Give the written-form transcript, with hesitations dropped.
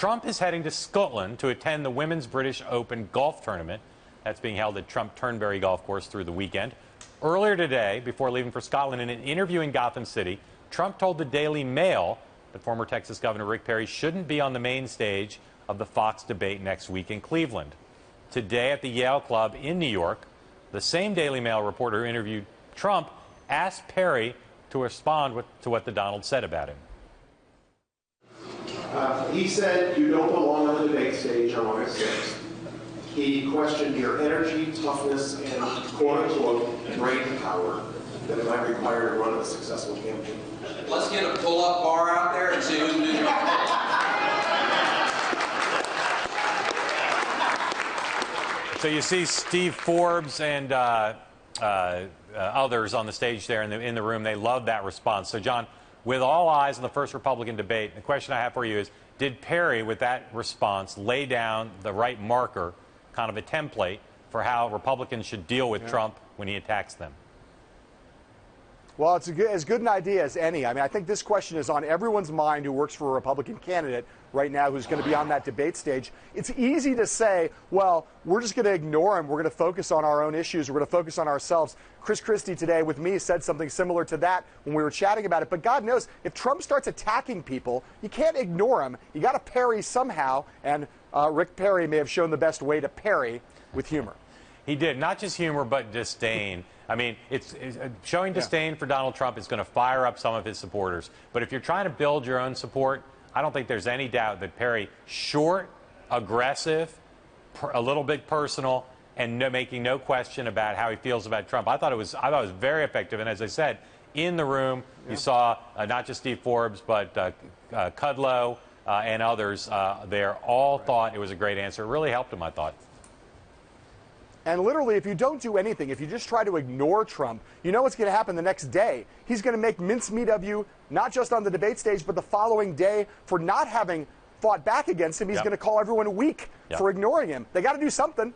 Trump is heading to Scotland to attend the Women's British Open golf tournament. That's being held at Trump Turnberry Golf Course through the weekend. Earlier today, before leaving for Scotland, in an interview in Gotham City, Trump told the Daily Mail that former Texas Governor Rick Perry shouldn't be on the main stage of the Fox debate next week in Cleveland. Today at the Yale Club in New York, the same Daily Mail reporter who interviewed Trump asked Perry to respond to what the Donald said about him. He said you don't belong on the debate stage on August 6th. He questioned your energy, toughness, and quote-unquote brain power that it might require to run a successful campaign. Let's get a pull-up bar out there and see who can do the So you see Steve Forbes and others on the stage there in the room. They love that response. So, John, with all eyes on the first Republican debate, the question I have for you is, did Perry, with that response, lay down the right marker, kind of a template, for how Republicans should deal with Trump when he attacks them? Well, it's as good an idea as any. I mean, I think this question is on everyone's mind who works for a Republican candidate right now who's going to be on that debate stage. It's easy to say, well, we're just going to ignore him. We're going to focus on our own issues. We're going to focus on ourselves. Chris Christie today with me said something similar to that when we were chatting about it. But God knows, if Trump starts attacking people, you can't ignore him. You got to parry somehow. And Rick Perry may have shown the best way to parry with humor. He did. Not just humor, but disdain. I mean, it's showing disdain for Donald Trump is going to fire up some of his supporters. But if you're trying to build your own support, I don't think there's any doubt that Perry, short, aggressive, a little bit personal, and making no question about how he feels about Trump. I thought it was very effective. And as I said, in the room, you saw not just Steve Forbes, but Kudlow and others there all thought it was a great answer. It really helped him, I thought. And literally, if you don't do anything, if you just try to ignore Trump, you know what's going to happen the next day. He's going to make mincemeat of you, not just on the debate stage, but the following day for not having fought back against him. He's going to call everyone weak for ignoring him. They got to do something.